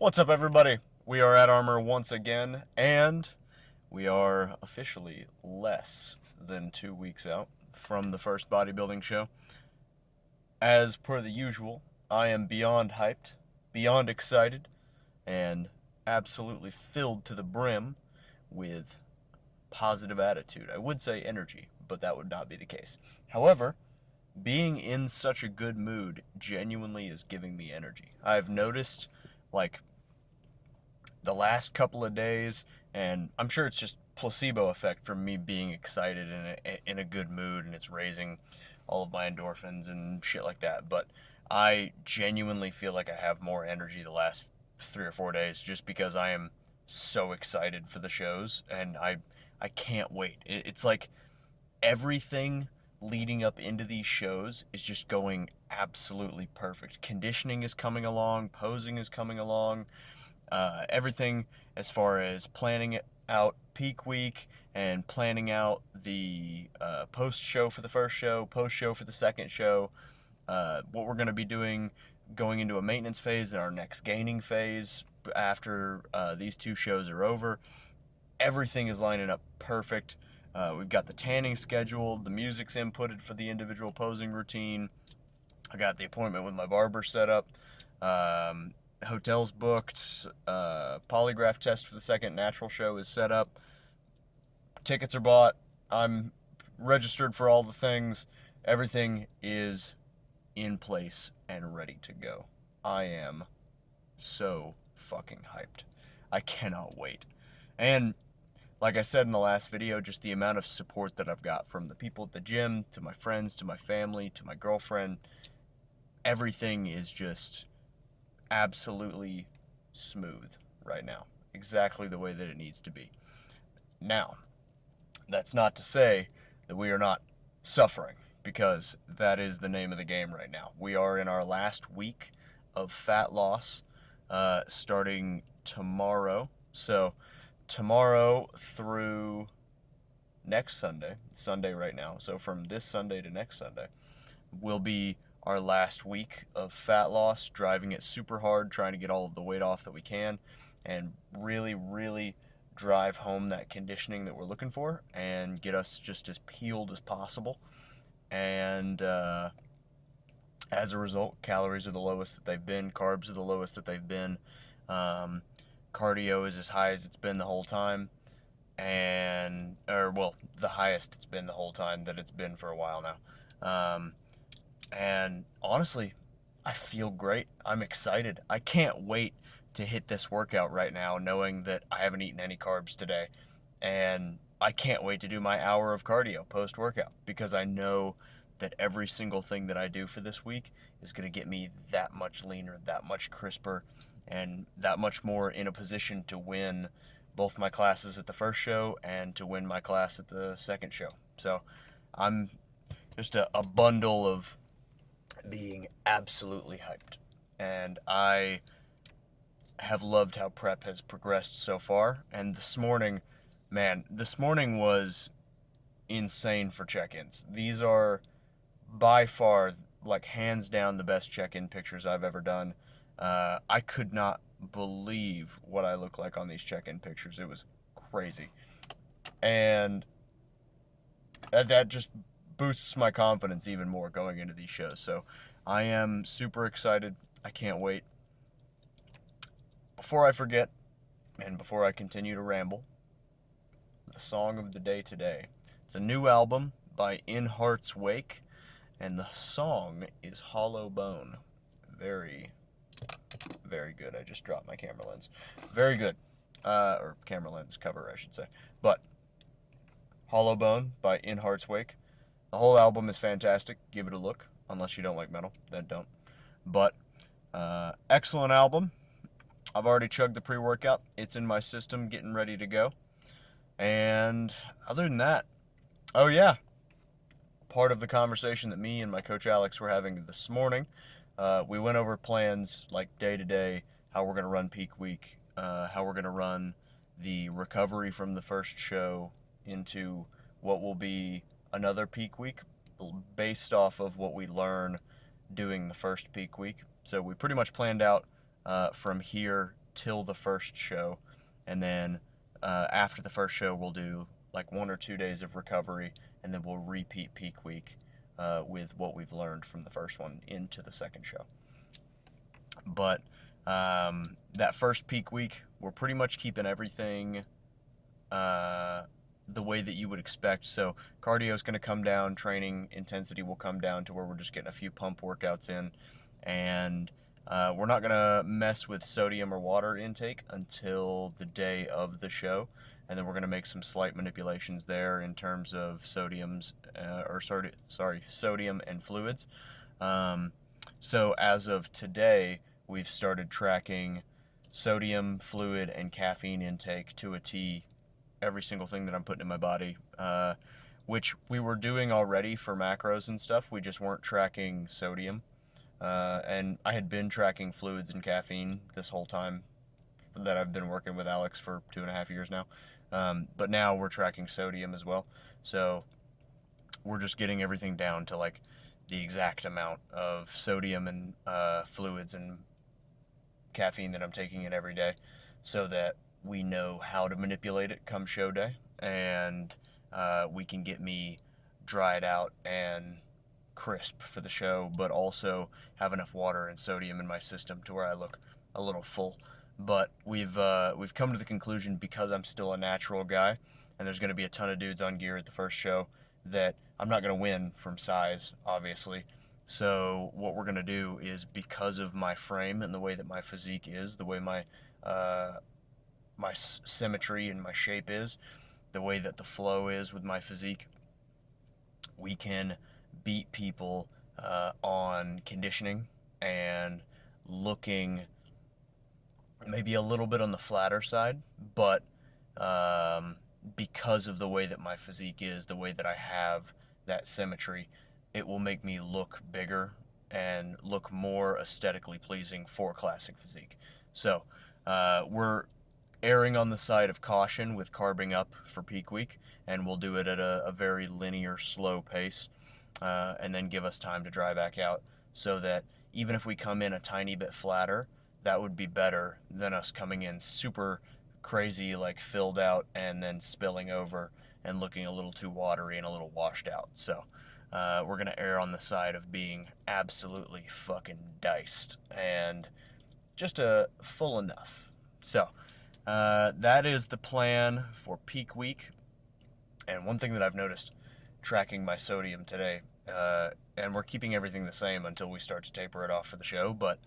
What's up, everybody? We are at Armor once again, and we are officially less than 2 weeks out from the first bodybuilding show. As per the usual, I am beyond hyped, beyond excited, and absolutely filled to the brim with positive attitude. I would say energy, but that would not be the case. However, being in such a good mood genuinely is giving me energy. I've noticed, like, the last couple of days, and I'm sure it's just placebo effect from me being excited and in a good mood, and it's raising all of my endorphins and shit like that. But I genuinely feel like I have more energy the last 3 or 4 days just because I am so excited for the shows, and I can't wait. It's like everything leading up into these shows is just going absolutely perfect. Conditioning is coming along, posing is coming along, everything as far as planning out peak week and planning out the post show for the first show, post show for the second show, what we're going to be doing going into a maintenance phase and our next gaining phase after these two shows are over. Everything is lining up perfect. We've got the tanning scheduled, the music's inputted for the individual posing routine. I got the appointment with my barber set up. Hotels booked. Polygraph test for the second natural show is set up. Tickets are bought. I'm registered for all the things. Everything is in place and ready to go. I am so fucking hyped. I cannot wait. And like I said in the last video, just the amount of support that I've got from the people at the gym, to my friends, to my family, to my girlfriend, everything is just absolutely smooth right now. Exactly the way that it needs to be. Now, that's not to say that we are not suffering, because that is the name of the game right now. We are in our last week of fat loss, starting tomorrow. So tomorrow through next Sunday, it's Sunday right now, so from this Sunday to next Sunday, will be our last week of fat loss, driving it super hard, trying to get all of the weight off that we can, and really, really drive home that conditioning that we're looking for and get us just as peeled as possible. And as a result, calories are the lowest that they've been, carbs are the lowest that they've been, cardio is as high as it's been the whole time, the highest it's been the whole time that it's been for a while now. And honestly, I feel great. I'm excited. I can't wait to hit this workout right now, knowing that I haven't eaten any carbs today. And I can't wait to do my hour of cardio post-workout, because I know that every single thing that I do for this week is going to get me that much leaner, that much crisper, and that much more in a position to win both my classes at the first show and to win my class at the second show. So I'm just a bundle of being absolutely hyped. And I have loved how prep has progressed so far. And this morning was insane for check-ins. These are by far, like, hands down the best check-in pictures I've ever done. I could not believe what I look like on these check-in pictures. It was crazy. And that just boosts my confidence even more going into these shows. So I am super excited. I can't wait. Before I forget, and before I continue to ramble, the song of the day today. It's a new album by In Heart's Wake, and the song is Hollow Bone. Very, very good. I just dropped my camera lens. Very good. Or camera lens cover, I should say. But Hollow Bone by In Heart's Wake. The whole album is fantastic. Give it a look. Unless you don't like metal, then don't. But excellent album. I've already chugged the pre-workout. It's in my system, getting ready to go. And other than that, oh yeah, part of the conversation that me and my coach Alex were having this morning, we went over plans, like day to day, how we're going to run peak week, how we're going to run the recovery from the first show into what will be another peak week based off of what we learn doing the first peak week. So we pretty much planned out from here till the first show, and then after the first show we'll do like 1 or 2 days of recovery, and then we'll repeat peak week with what we've learned from the first one into the second show. But that first peak week, we're pretty much keeping everything the way that you would expect. So cardio is going to come down, training intensity will come down to where we're just getting a few pump workouts in, and we're not going to mess with sodium or water intake until the day of the show, and then we're going to make some slight manipulations there in terms of sodium and fluids. So as of today, we've started tracking sodium, fluid, and caffeine intake to a T, every single thing that I'm putting in my body, which we were doing already for macros and stuff. We just weren't tracking sodium. And I had been tracking fluids and caffeine this whole time that I've been working with Alex for 2.5 years now. But now we're tracking sodium as well. So we're just getting everything down to like the exact amount of sodium and fluids and caffeine that I'm taking in every day, so that we know how to manipulate it come show day, and we can get me dried out and crisp for the show, but also have enough water and sodium in my system to where I look a little full. But we've come to the conclusion, because I'm still a natural guy, and there's going to be a ton of dudes on gear at the first show, that I'm not going to win from size, obviously. So what we're going to do is, because of my frame and the way that my physique is, the way my symmetry and my shape is, the way that the flow is with my physique, we can beat people on conditioning and looking maybe a little bit on the flatter side, but because of the way that my physique is, the way that I have that symmetry, it will make me look bigger and look more aesthetically pleasing for classic physique. So we're erring on the side of caution with carbing up for peak week, and we'll do it at a very linear, slow pace, and then give us time to dry back out, so that even if we come in a tiny bit flatter, that would be better than us coming in super crazy, like filled out, and then spilling over and looking a little too watery and a little washed out. So we're going to err on the side of being absolutely fucking diced and just full enough. So that is the plan for peak week. And one thing that I've noticed tracking my sodium today, and we're keeping everything the same until we start to taper it off for the show, but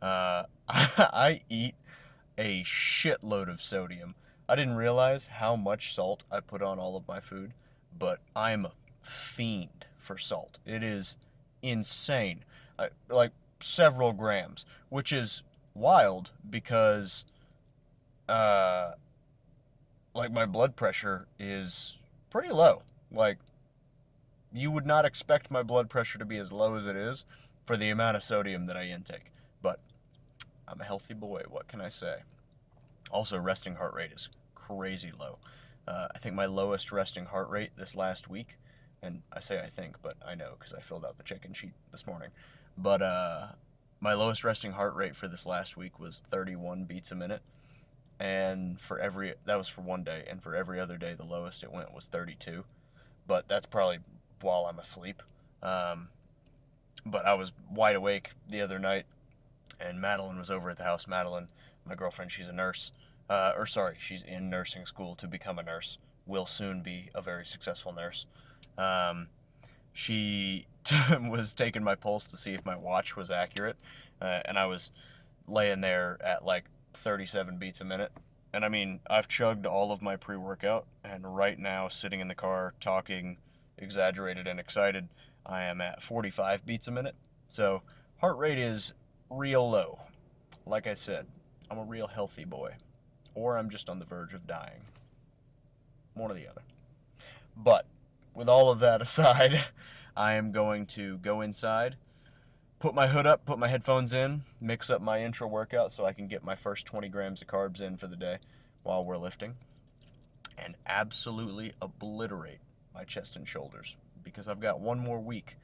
I eat a shitload of sodium. I didn't realize how much salt I put on all of my food, but I'm a fiend for salt. It is insane. Like several grams, which is wild, because like my blood pressure is pretty low. Like, you would not expect my blood pressure to be as low as it is for the amount of sodium that I intake. But I'm a healthy boy, what can I say? Also, resting heart rate is crazy low. I think my lowest resting heart rate this last week, and I say I think, but I know because I filled out the check-in sheet this morning, but my lowest resting heart rate for this last week was 31 beats a minute, and that was for one day, and for every other day the lowest it went was 32, but that's probably while I'm asleep. But I was wide awake the other night, and Madeline was over at the house. Madeline, my girlfriend, she's a nurse. She's in nursing school to become a nurse. Will soon be a very successful nurse. She was taking my pulse to see if my watch was accurate, and I was laying there at like 37 beats a minute. And I mean, I've chugged all of my pre-workout, and right now, sitting in the car, talking, exaggerated and excited, I am at 45 beats a minute. So heart rate is real low. Like I said, I'm a real healthy boy, or I'm just on the verge of dying. One or the other. But with all of that aside, I am going to go inside, put my hood up, put my headphones in, mix up my intro workout so I can get my first 20 grams of carbs in for the day while we're lifting, and absolutely obliterate my chest and shoulders, because I've got one more week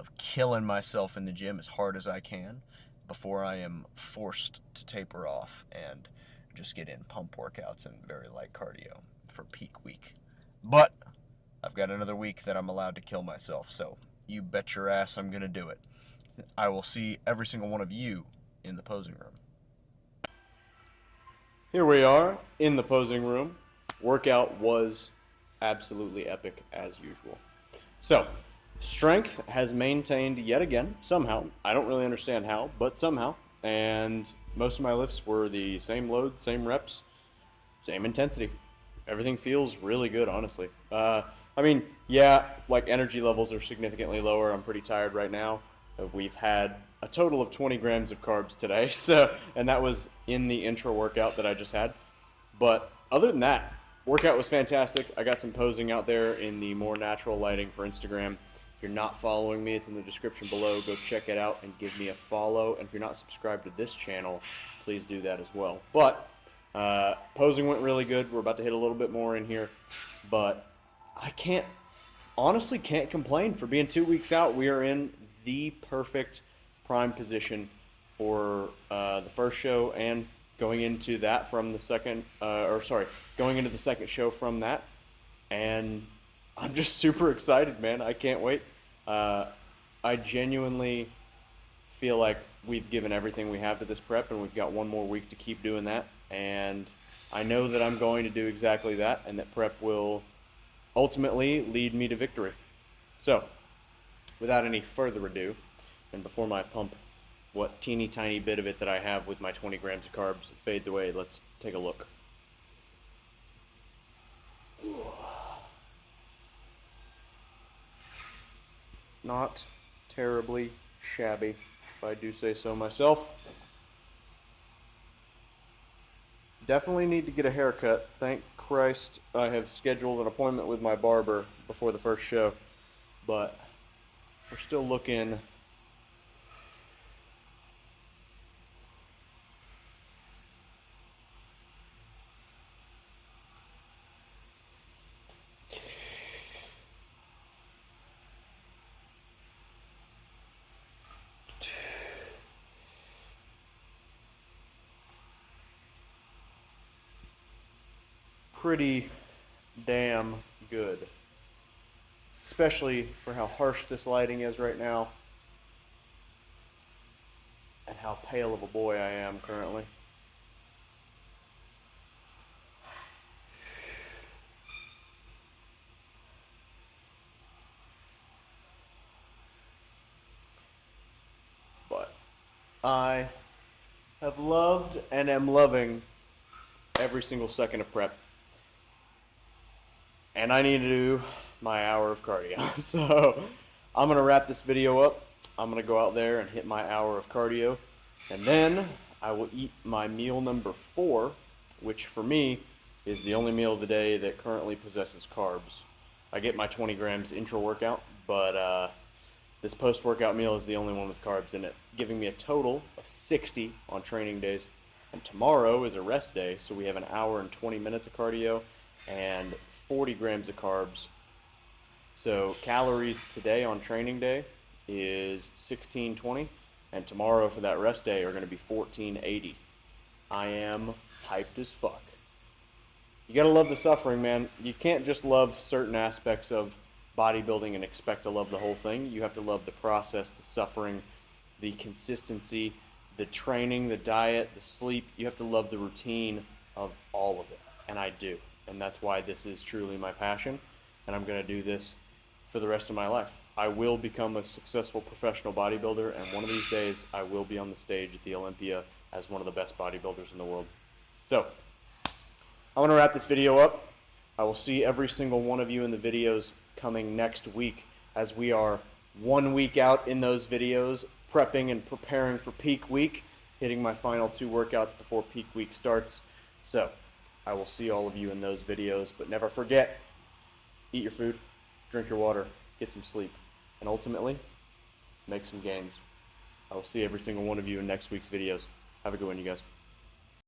of killing myself in the gym as hard as I can before I am forced to taper off and just get in pump workouts and very light cardio for peak week. But I've got another week that I'm allowed to kill myself, so you bet your ass I'm going to do it. I will see every single one of you in the posing room. Here we are in the posing room. Workout was absolutely epic as usual. So, strength has maintained yet again, somehow. I don't really understand how, but somehow. And most of my lifts were the same load, same reps, same intensity. Everything feels really good, honestly. Like energy levels are significantly lower. I'm pretty tired right now. We've had a total of 20 grams of carbs today, and that was in the intro workout that I just had. But other than that, workout was fantastic. I got some posing out there in the more natural lighting for Instagram. If you're not following me, it's in the description below. Go check it out and give me a follow. And if you're not subscribed to this channel, please do that as well. But posing went really good. We're about to hit a little bit more in here. But I honestly can't complain. For being 2 weeks out, we are in the perfect prime position for the first show and going into that from the second, going into the second show from that. And I'm just super excited, man. I can't wait. I genuinely feel like we've given everything we have to this prep, and we've got one more week to keep doing that. And I know that I'm going to do exactly that, and that prep will ultimately lead me to victory. So, without any further ado, and before my pump, what teeny tiny bit of it that I have with my 20 grams of carbs fades away, let's take a look. Not terribly shabby, if I do say so myself. Definitely need to get a haircut. Thank Christ I have scheduled an appointment with my barber before the first show, but we're still looking pretty damn good, especially for how harsh this lighting is right now and how pale of a boy I am currently. But I have loved and am loving every single second of prep. And I need to do my hour of cardio. So I'm going to wrap this video up. I'm going to go out there and hit my hour of cardio. And then I will eat my meal number 4, which for me is the only meal of the day that currently possesses carbs. I get my 20 grams intro workout, but this post-workout meal is the only one with carbs in it, giving me a total of 60 on training days. And tomorrow is a rest day, so we have an hour and 20 minutes of cardio and 40 grams of carbs. So calories today on training day is 1620, and tomorrow for that rest day are going to be 1480. I am hyped as fuck. You gotta love the suffering, man. You can't just love certain aspects of bodybuilding and expect to love the whole thing. You have to love the process, the suffering, the consistency, the training, the diet, the sleep. You have to love the routine of all of it, and I do. And that's why this is truly my passion, and I'm going to do this for the rest of my life. I will become a successful professional bodybuilder, and one of these days I will be on the stage at the Olympia as one of the best bodybuilders in the world. So, I want to wrap this video up. I will see every single one of you in the videos coming next week, as we are 1 week out in those videos, prepping and preparing for peak week, hitting my final 2 workouts before peak week starts. So, I will see all of you in those videos, but never forget, eat your food, drink your water, get some sleep, and ultimately, make some gains. I will see every single one of you in next week's videos. Have a good one, you guys.